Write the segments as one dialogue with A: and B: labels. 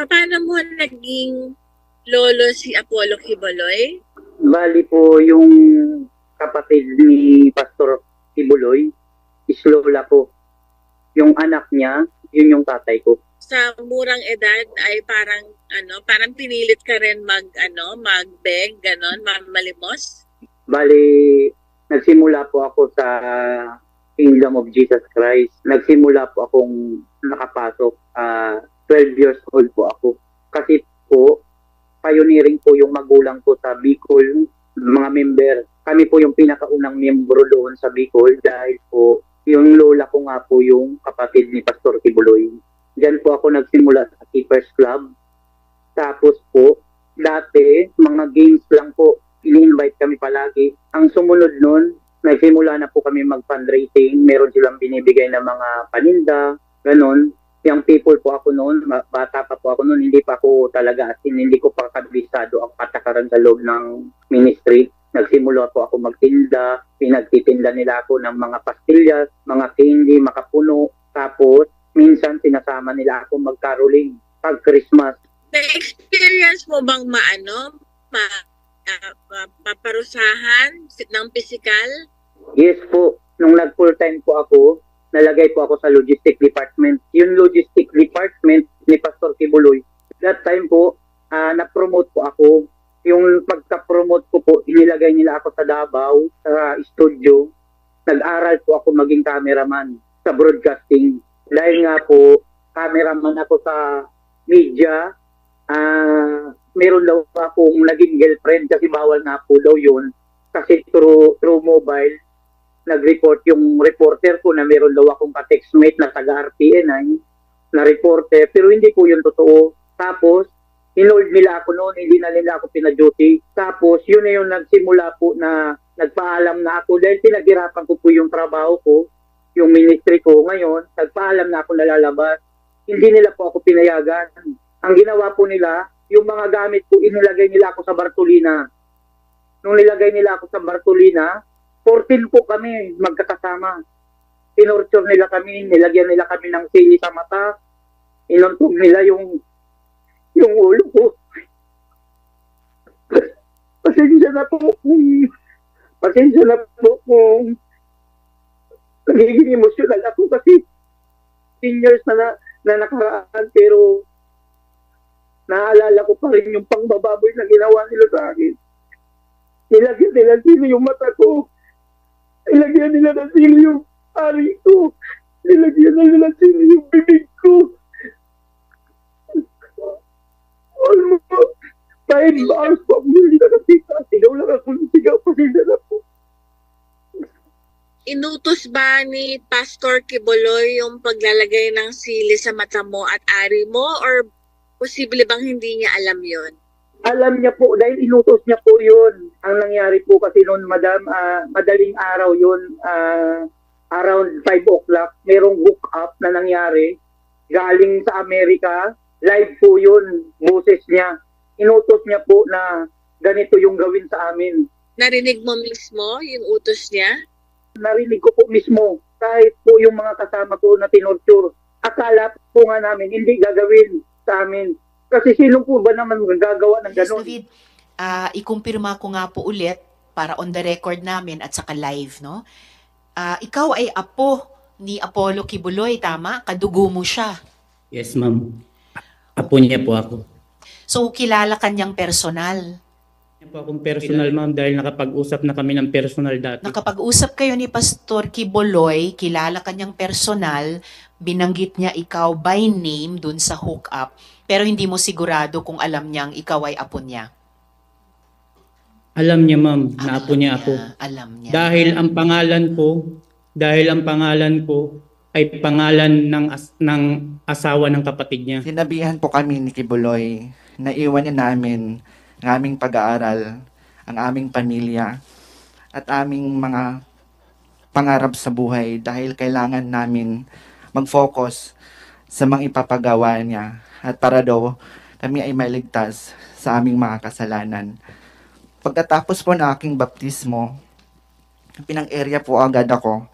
A: Paano mo naging lolo si Apollo Quiboloy?
B: Bali po yung kapatid ni Pastor Kibuloy, is lola ko. Yung anak niya, yun yung tatay ko.
A: Sa murang edad ay parang pinilit ka rin mag-beg, ganon, mamalimos?
B: Bali, nagsimula po ako sa Kingdom of Jesus Christ. Nagsimula po akong nakapasok. 12 years old po ako. Kasi po, pioneering po yung magulang ko sa Bicol, mga member. Kami po yung pinakaunang miyembro doon sa Bicol dahil po yung lola ko nga po yung kapatid ni Pastor Kibuloy. Diyan po ako nagsimula sa Keepers Club. Tapos po, dati, mga games lang po, ini-invite kami palagi. Ang sumunod nun, nagsimula na po kami mag-fundraising. Meron silang binibigay na mga paninda, ganun. Young people po ako noon, bata pa po ako noon, hindi pa ako talaga, hindi ko pa kabisado ang patakaran sa loob ng ministry. Nagsimula po ako magtinda, pinagtitinda nila ako ng mga pastillas, mga candy, makapuno. Tapos, minsan sinasama nila ako mag-caroling pag Christmas.
A: Na-experience mo bang paparusahan ng physical?
B: Yes po. Nung nag-full time po ako, nalagay po ako sa logistic department. Yung logistic department ni Pastor Kibuloy, that time po, na-promote po ako. Yung pagka-promote ko po, inilagay nila ako sa Davao, sa studio. Nag-aral po ako maging cameraman sa broadcasting. Dahil nga po, cameraman ako sa media, meron daw akong naging girlfriend kasi bawal nga po daw yun. Kasi through mobile, nag-report yung reporter ko na meron daw akong ka-textmate na taga-RPN na reporter, pero hindi po yun totoo. Tapos, hinold nila ako noon, hindi na nila ako pina-duty. Tapos, yun na yung nagsimula po na nagpaalam na ako dahil pinaghirapan ko po yung trabaho ko, yung ministry ko. Ngayon, nagpaalam na ako nalalabas. Hindi nila po ako pinayagan. Ang ginawa po nila, yung mga gamit ko, inilagay nila ako sa Bartolina. Nung nilagay nila ako sa Bartolina, 14 po kami magkakasama. Tinorture nila kami, nilagyan nila kami ng sili sa mata, inuntog nila yung ulo ko. Pasensya na po kung nagiging emosyonal ako kasi 10 years na nakaraan, pero naalala ko pa rin yung pangbababoy na ginawa nila sa akin. Nilagyan nila sili yung mata ko. Nilagyan nila ng sili yung ari ko. Nilagyan nila ng sili yung bibig ko. Almost 5 hours po ako hindi nakapita. Sigaw lang ako ng sigaw. Pasensya na po.
A: Inutos ba ni Pastor Kibuloy yung paglalagay ng sili sa mata mo at ari mo, or posible bang hindi niya alam yon?
B: Alam niya po, dahil inutos niya po yun. Ang nangyari po kasi noon, madam, madaling araw yun, around 5 o'clock, merong hook up na nangyari. Galing sa Amerika, live po yun, boses niya. Inutos niya po na ganito yung gawin sa amin.
A: Narinig mo mismo yung utos niya?
B: Narinig ko po mismo, kahit po yung mga kasama ko na tinorture. Akala po nga namin, hindi gagawin sa amin. Kasi sino po ba naman gagawa ng gano'n?
C: David, ikumpirma ko nga po ulit para on the record namin at saka live, no? Ikaw ay apo ni Apollo Kibuloy, tama? Kadugo mo siya.
D: Yes, ma'am. Apo niya po ako.
C: So, kilala kanyang personal?
D: Niya po akong personal, ma'am, dahil nakapag-usap na kami ng personal dati.
C: Nakapag-usap kayo ni Pastor Kibuloy, kilala kanyang personal, binanggit niya ikaw by name dun sa hookup, pero hindi mo sigurado kung alam niyang ikaw ay apo niya.
D: Alam niya, ma'am, na apo niya ako.
C: Alam niya.
D: Dahil ang pangalan ko ay pangalan ng asawa ng kapatid niya.
E: Sinabihan po kami ni Kibuloy na iwan niya namin ang aming pag-aaral, ang aming pamilya, at aming mga pangarap sa buhay dahil kailangan namin mag-focus sa mga ipapagawa niya at para daw kami ay maligtas sa aming mga kasalanan. Pagkatapos po ng aking baptismo, pinang-area po agad ako.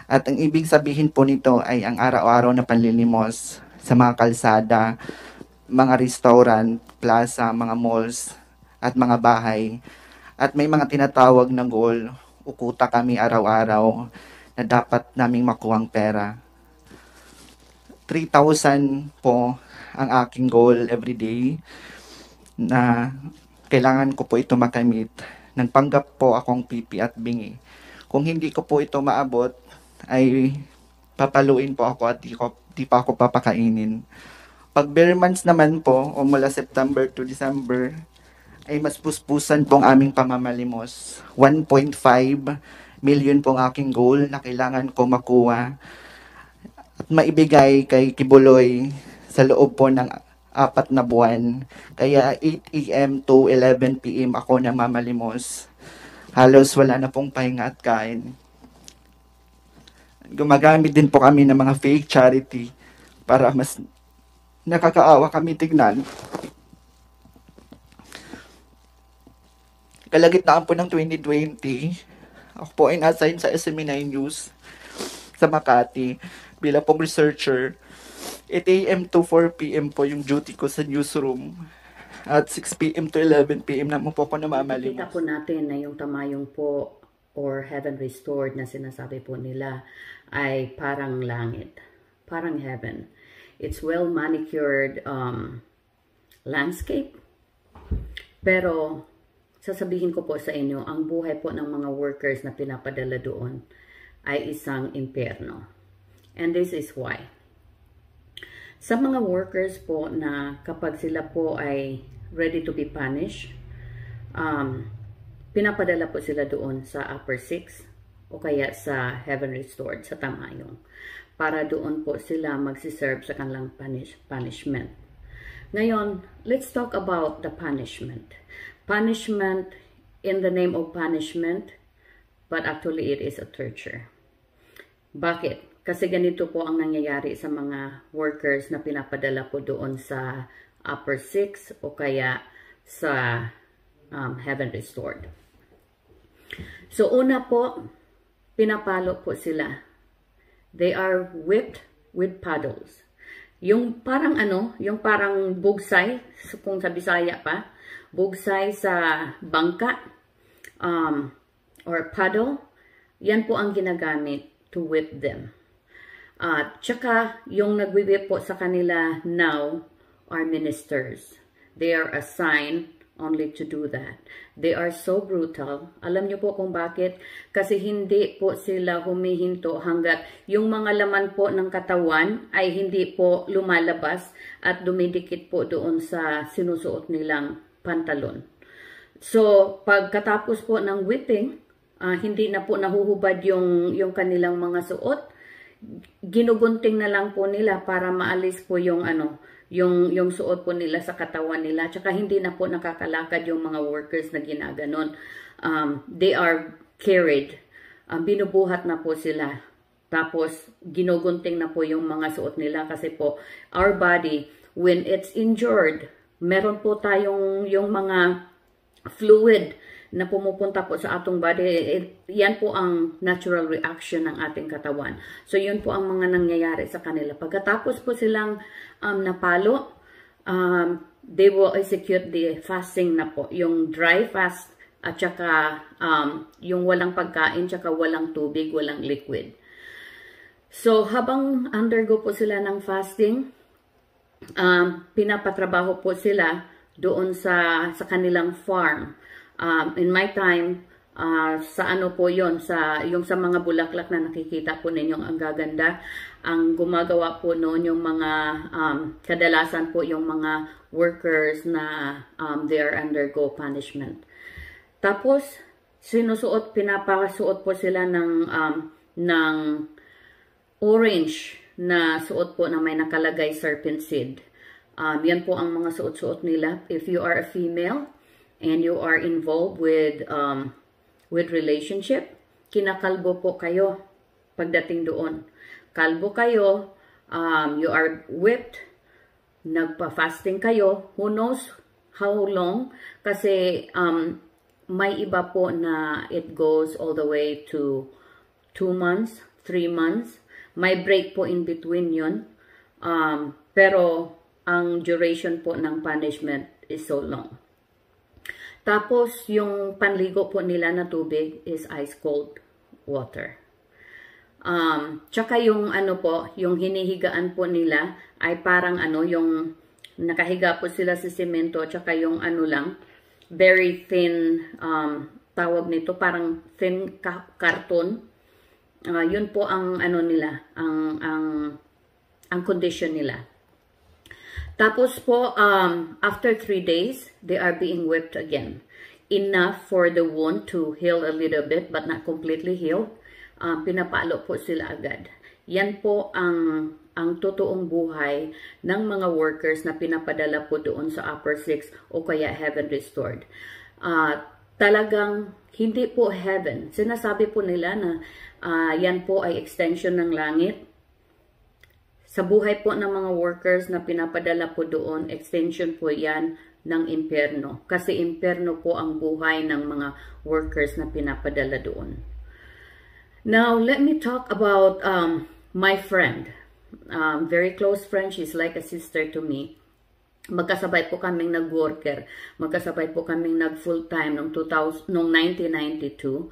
E: At ang ibig sabihin po nito ay ang araw-araw na panlilimos sa mga kalsada, mga restaurant, plaza, mga malls, at mga bahay. At may mga tinatawag na goal, ukuta kami araw-araw na dapat naming makuhang pera. 3,000 po ang aking goal everyday na kailangan ko po ito makamit. Nagpanggap po akong pipi at bingi. Kung hindi ko po ito maabot, ay papaluin po ako at di pa ako papakainin. Pag bare months naman po, o mula September to December, ay mas puspusan pong aming pamamalimos. 1.5 million pong aking goal na kailangan ko makuha at maibigay kay Kibuloy sa loob po ng 4 na buwan. Kaya 8 a.m. to 11 p.m. ako namamalimos. Halos wala na pong pahinga at kain. Gumagamit din po kami ng mga fake charity para mas nakakaawa kami tignan. Kalagitnaan po ng 2020, ako po ay na-assign sa SME9 News sa Makati bilang pong researcher. 8 a.m. to 4 p.m. po yung duty ko sa newsroom. At 6 p.m. to 11 p.m. naman po ako namamalimos.
F: Kita po natin na yung tamayong po or heaven restored na sinasabi po nila ay parang langit, parang heaven. It's well manicured landscape. Pero sasabihin ko po sa inyo, ang buhay po ng mga workers na pinapadala doon ay isang impyerno. And this is why. Sa mga workers po na kapag sila po ay ready to be punished, pinapadala po sila doon sa upper 6 o kaya sa heaven restored, sa tamayong, para doon po sila magsiserve sa kanilang punishment. Ngayon, let's talk about the punishment. Punishment in the name of punishment, but actually it is a torture. Bakit? Kasi ganito po ang nangyayari sa mga workers na pinapadala po doon sa upper 6 o kaya sa heaven restored. So una po, pinapalo po sila. They are whipped with paddles. Yung parang yung parang bugsay, kung sa Bisaya pa, bugsay sa bangka or paddle, yan po ang ginagamit to whip them. Tsaka yung nagwi-whip po sa kanila now are ministers. They are assigned only to do that. They are so brutal. Alam niyo po kung bakit? Kasi hindi po sila humihinto hanggat yung mga laman po ng katawan ay hindi po lumalabas at dumidikit po doon sa sinusuot nilang pantalon. So, pagkatapos po ng whipping, hindi na po nahuhubad yung kanilang mga suot. Ginugunting na lang po nila para maalis po yung yung suot po nila sa katawan nila. Tsaka hindi na po nakakalakad yung mga workers na ginaganon. They are carried. Binubuhat na po sila. Tapos, ginugunting na po yung mga suot nila kasi po, our body, when it's injured, meron po tayong yung mga fluid na pumupunta po sa atong body. Yan po ang natural reaction ng ating katawan. So, yun po ang mga nangyayari sa kanila. Pagkatapos po silang napalo, they will execute the fasting na po. Yung dry fast at saka yung walang pagkain, saka walang tubig, walang liquid. So, habang undergo po sila ng fasting, pinapatrabaho po sila doon sa kanilang farm. In my time, sa ano po yon, yung sa mga bulaklak na nakikita po ninyong ang gaganda, ang gumagawa po noon yung mga, kadalasan po yung mga workers na they are undergo punishment. Tapos, pinapasuot po sila ng orange na suot po na may nakalagay serpent seed. Yan po ang mga suot-suot nila. If you are a female and you are involved with relationship, kinakalbo po kayo pagdating doon. Kalbo kayo, you are whipped, nagpa-fasting kayo, who knows how long, kasi may iba po na it goes all the way to 2 months, 3 months. May break po in between yun. Pero ang duration po ng punishment is so long. Tapos, yung panligo po nila na tubig is ice cold water. Tsaka yung ano po, yung hinihigaan po nila ay parang ano, yung nakahiga po sila sa semento, tsaka yung ano lang, very thin, tawag nito, parang thin carton. Yun po ang ano nila, ang condition nila. Tapos po, after 3 days, they are being whipped again. Enough for the wound to heal a little bit, but not completely healed. Pinapalo po sila agad. Yan po ang totoong buhay ng mga workers na pinapadala po doon sa Upper 6 o kaya Heaven Restored. Talagang hindi po heaven. Sinasabi po nila na yan po ay extension ng langit. Sa buhay po ng mga workers na pinapadala po doon, extension po yan ng impyerno. Kasi impyerno po ang buhay ng mga workers na pinapadala doon. Now, let me talk about my friend. Very close friend. She's like a sister to me. Magkasabay po kaming nag-worker. Magkasabay po kaming nag-full-time noong 1992.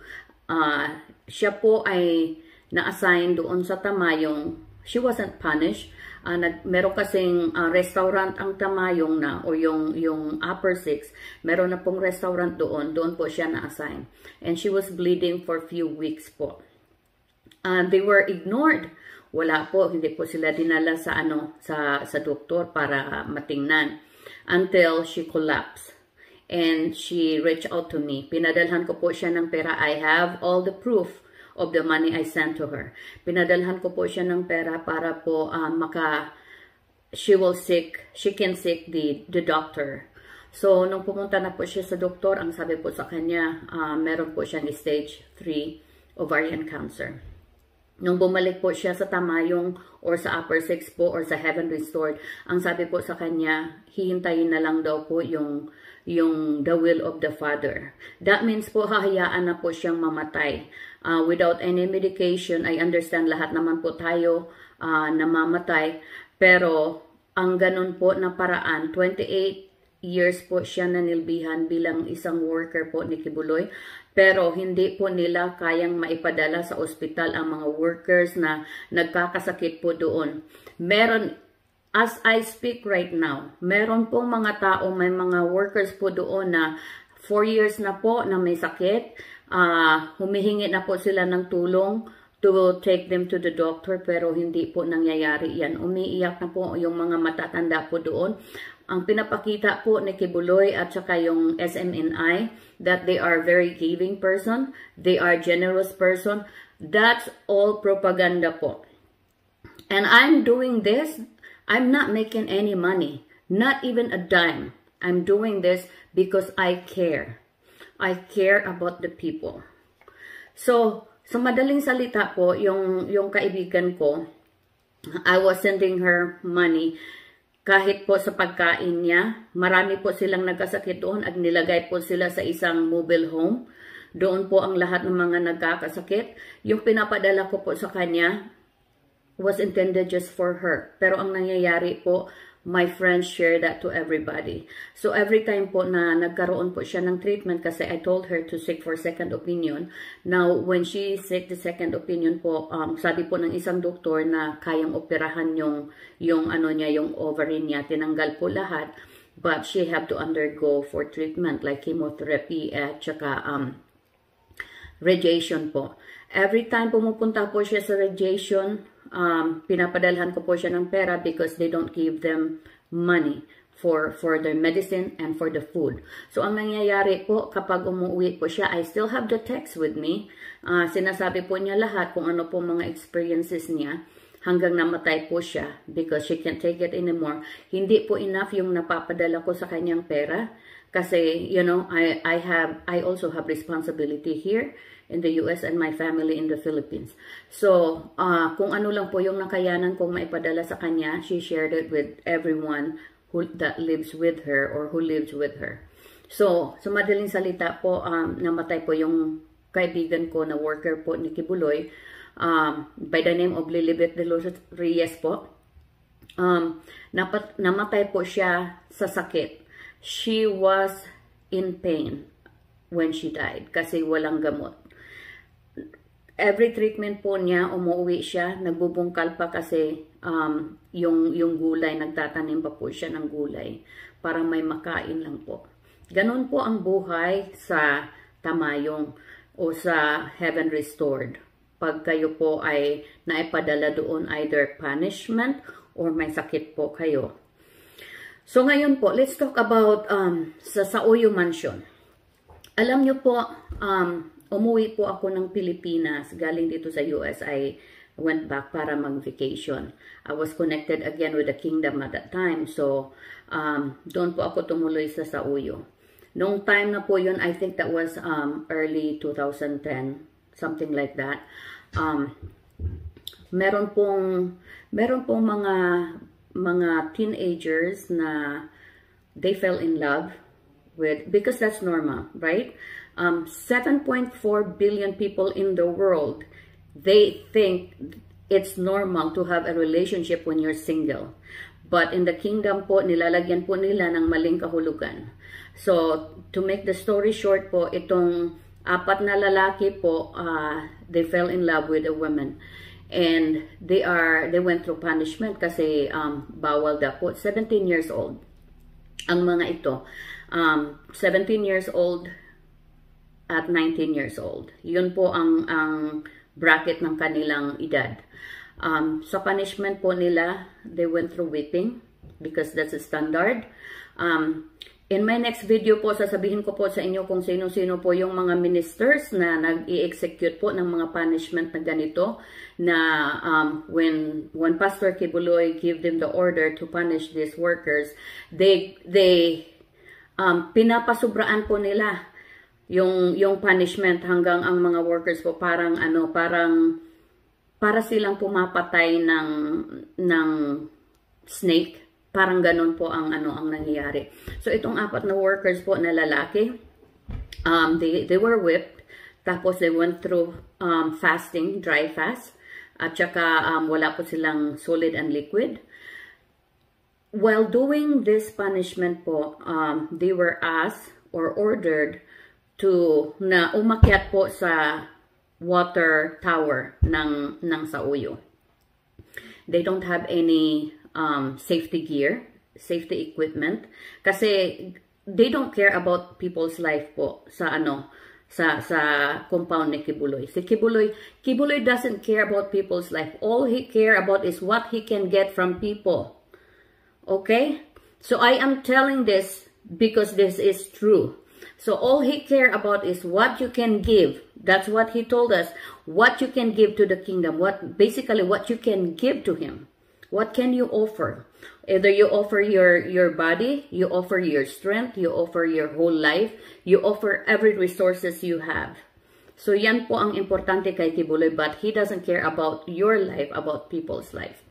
F: Siya po ay na-assign doon sa Tamayong. She wasn't punished. Meron kasing restaurant ang Tamayong na, o yung Upper 6. Meron na pong restaurant doon. Doon po siya na-assign. And she was bleeding for few weeks po. They were ignored. Wala po, hindi po sila dinala sa sa doktor para matingnan until she collapsed. And she reached out to me. Pinadalhan ko po siya ng pera. I have all the proof of the money I sent to her. Pinadalhan ko po siya ng pera para po she can seek the doctor. So, nung pumunta na po siya sa doktor, ang sabi po sa kanya, meron po siyang stage 3 ovarian cancer. Nung bumalik po siya sa Tamayong or sa Upper 6 po or sa Heaven Restored, ang sabi po sa kanya, hihintayin na lang daw po yung the will of the Father. That means po hahayaan na po siyang mamatay. Without any medication, I understand lahat naman po tayo namamatay. Pero ang ganun po na paraan, 28 years po siya nanilbihan bilang isang worker po ni Kibuloy. Pero hindi po nila kayang maipadala sa ospital ang mga workers na nagkakasakit po doon. Meron, as I speak right now, meron pong mga tao, may mga workers po doon na 4 years na po na may sakit. Humihingi na po sila ng tulong to take them to the doctor, pero hindi po nangyayari yan. Umiiyak na po yung mga matatanda po doon. Ang pinapakita po ni Kibuloy at saka yung SMNI that they are very giving person, they are generous person. That's all propaganda po. And I'm doing this, I'm not making any money, not even a dime. I'm doing this because I care. I care about the people. So madaling salita po, yung kaibigan ko, I was sending her money kahit po sa pagkain niya. Marami po silang nagkasakit doon at nilagay po sila sa isang mobile home. Doon po ang lahat ng mga nagkakasakit. Yung pinapadala ko po sa kanya was intended just for her. Pero ang nangyayari po, my friends share that to everybody. So every time po na nagkaroon po siya ng treatment, kasi I told her to seek for second opinion. Now, when she seek the second opinion po, sabi po ng isang doktor na kayang operahan yung ovary niya, tinanggal po lahat, but she have to undergo for treatment like chemotherapy at saka radiation po. Every time pumupunta po siya sa radiation, pinapadalhan ko po siya ng pera because they don't give them money for their medicine and for the food. So, ang nangyayari po, kapag umuwi po siya, I still have the text with me. Sinasabi po niya lahat kung ano po mga experiences niya hanggang namatay po siya because she can't take it anymore. Hindi po enough yung napapadala ko sa kanyang pera kasi, you know, I also have responsibility here in the US and my family in the Philippines. So, kung ano lang po yung nakayanan kong maipadala sa kanya, she shared it with everyone that lives with her or who lives with her. So, sa madaling salita po, namatay po yung kaibigan ko na worker po ni Kibuloy by the name of Lilibet de los Reyes po. namatay po siya sa sakit. She was in pain when she died kasi walang gamot. Every treatment po niya, umuwi siya, nagbubungkal pa kasi yung gulay, nagtatanim pa po siya ng gulay para may makain lang po. Ganon po ang buhay sa Tamayong o sa Heaven Restored. Pag kayo po ay naipadala doon, either punishment or may sakit po kayo. So ngayon po, let's talk about sa Sauyo Mansion. Alam nyo po, umuwi po ako ng Pilipinas, galing dito sa US. I went back para mag-vacation. I was connected again with the kingdom at that time. So, doon po ako tumuloy sa Sauyo. Nung time na po yun, I think that was early 2010, something like that. Meron pong mga teenagers na they fell in love with, because that's normal, right? 7.4 billion people in the world, they think it's normal to have a relationship when you're single. But in the kingdom po, nilalagyan po nila ng maling kahulugan. So, to make the story short po, itong 4 na lalaki po, they fell in love with a woman. And they went through punishment kasi bawal daw po. 17 years old ang mga ito. 17 years old at 19 years old. Yun po ang bracket ng kanilang edad. Sa punishment po nila, they went through whipping because that's a standard. In my next video po, sasabihin ko po sa inyo kung sino-sino po yung mga ministers na nag-i-execute po ng mga punishment na ganito, na when Pastor Kibuloy gave them the order to punish these workers, they pinapasubraan po nila yung punishment hanggang ang mga workers po parang para silang pumapatay ng snake. Parang ganun po ang nangyayari. So itong 4 na workers po na lalaki, they were whipped, tapos they went through fasting, dry fast, at saka wala po silang solid and liquid. While doing this punishment po, they were asked or ordered na umakyat po sa water tower ng Sauyo. They don't have any safety gear, safety equipment, kasi they don't care about people's life po sa compound ni Kibuloy. Si Kibuloy doesn't care about people's life. All he care about is what he can get from people. Okay? So I am telling this because this is true. So all he care about is what you can give. That's what he told us. What you can give to the kingdom. Basically what you can give to him. What can you offer? Either you offer your body, you offer your strength, you offer your whole life, you offer every resources you have. So yan po ang importante kay Kibuloy, but he doesn't care about your life, about people's life.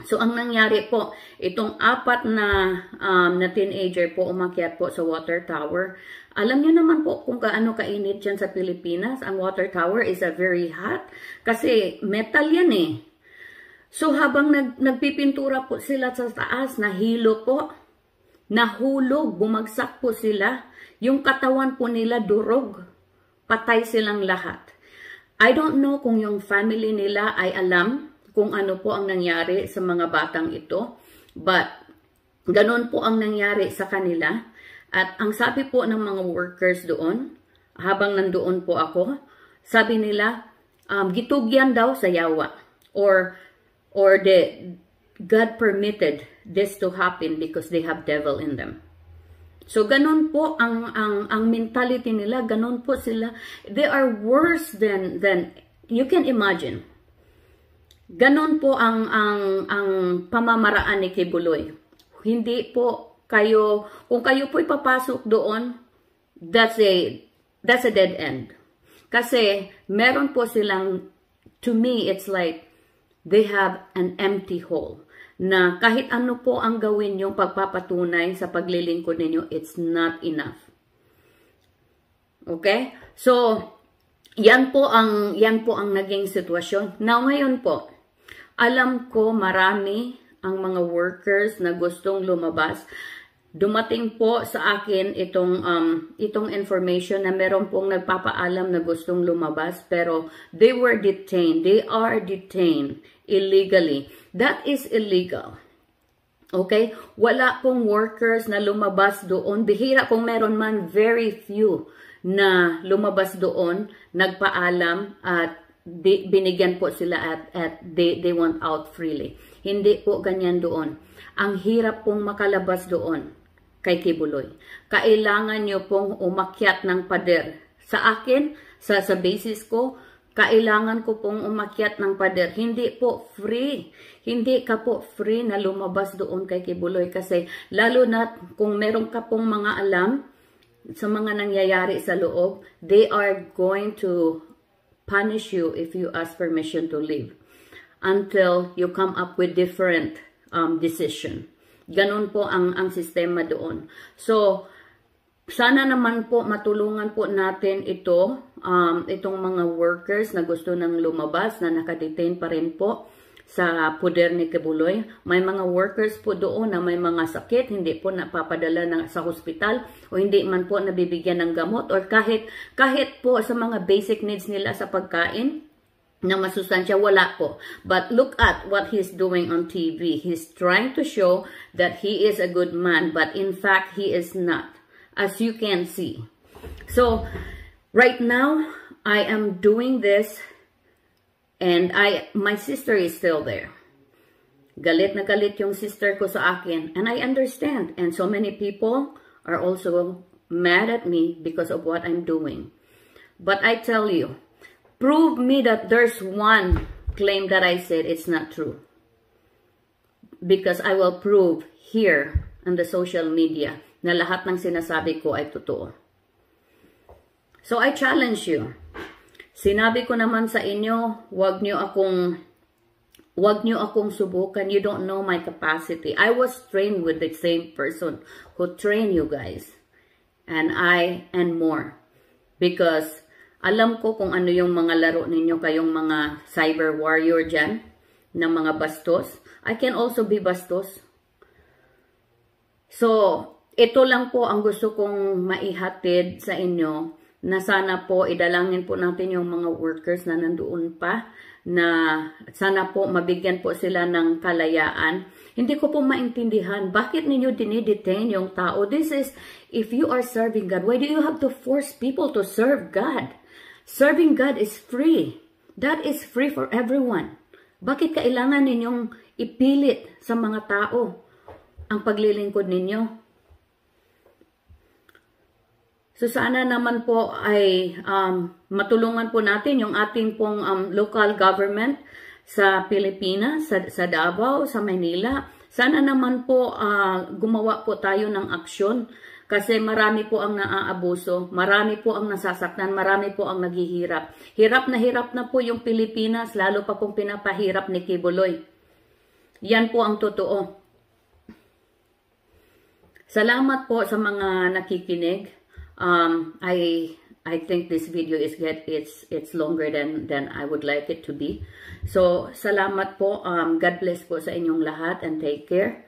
F: So ang nangyari po, itong 4 na teenager po umakyat po sa water tower. Alam niyo naman po kung gaano kainit dyan sa Pilipinas. Ang water tower is a very hot kasi metal yan eh. So habang nagpipintura po sila sa taas, nahilo po, nahulog, bumagsak po sila, yung katawan po nila durog, patay silang lahat. I don't know kung yung family nila ay alam kung ano po ang nangyari sa mga batang ito, but ganon po ang nangyari sa kanila. At ang sabi po ng mga workers doon, habang nandoon po ako, sabi nila, gitugyan daw sa yawa, or God permitted this to happen because they have devil in them. So ganon po ang mentality nila, ganon po sila. They are worse than you can imagine. Ganon po ang pamamaraan ni Kibuloy. Hindi po kayo, kung kayo po ipapasok doon, that's a dead end. Kasi meron po silang, to me, it's like they have an empty hole. Na kahit ano po ang gawin yung pagpapatunay sa paglilingkod ninyo, it's not enough. Okay? So, yan po ang naging sitwasyon. Now, ngayon po, alam ko marami ang mga workers na gustong lumabas. Dumating po sa akin itong information na meron pong nagpapaalam na gustong lumabas, pero they were detained. They are detained illegally. That is illegal. Okay? Wala pong workers na lumabas doon. Bihira kung meron man, very few na lumabas doon, nagpaalam at binigyan po sila at they went out freely. Hindi po ganyan doon. Ang hirap pong makalabas doon kay Kibuloy. Kailangan nyo pong umakyat ng pader. Sa akin, sa basis ko, kailangan ko pong umakyat ng pader. Hindi po free. Hindi ka po free na lumabas doon kay Kibuloy kasi lalo na kung meron ka pong mga alam sa mga nangyayari sa loob, they are going to punish you if you ask permission to leave until you come up with different decision. Ganun po ang sistema doon. So, sana naman po matulungan po natin itong mga workers na gusto nang lumabas, na nakadetain pa rin po sa poder ni Kibuloy. May mga workers po doon na may mga sakit, hindi po napapadala sa hospital o hindi man po nabibigyan ng gamot or kahit po sa mga basic needs nila sa pagkain na masustansya, wala po. But look at what he's doing on TV. He's trying to show that he is a good man, but in fact, he is not, as you can see. So, right now, I am doing this, and my sister is still there. Galit na galit yung sister ko sa akin, and I understand. And so many people are also mad at me because of what I'm doing. But I tell you, prove me that there's one claim that I said it's not true. Because I will prove here on the social media na lahat ng sinasabi ko ay totoo. So I challenge you. Sinabi ko naman sa inyo, wag nyo akong subukan. You don't know my capacity. I was trained with the same person who trained you guys. And more. Because alam ko kung ano yung mga laro ninyo, kayong mga cyber warrior dyan, na mga bastos. I can also be bastos. So, ito lang po ang gusto kong maihatid sa inyo, na sana po idalangin po natin yung mga workers na nandoon pa, na sana po mabigyan po sila ng kalayaan. Hindi ko po maintindihan, bakit ninyo dinidetain yung tao? This is, if you are serving God, why do you have to force people to serve God? Serving God is free. That is free for everyone. Bakit kailangan ninyong ipilit sa mga tao ang paglilingkod ninyo? So sana naman po ay matulungan po natin yung ating pong local government sa Pilipinas, sa Davao, sa Manila. Sana naman po gumawa po tayo ng aksyon. Kasi marami po ang naaabuso, marami po ang nasasaktan, marami po ang naghihirap. Hirap na po yung Pilipinas, lalo pa pong pinapahirap ni Kibuloy. Yan po ang totoo. Salamat po sa mga nakikinig. I think this video it's longer than I would like it to be. So salamat po. God bless po sa inyong lahat and take care.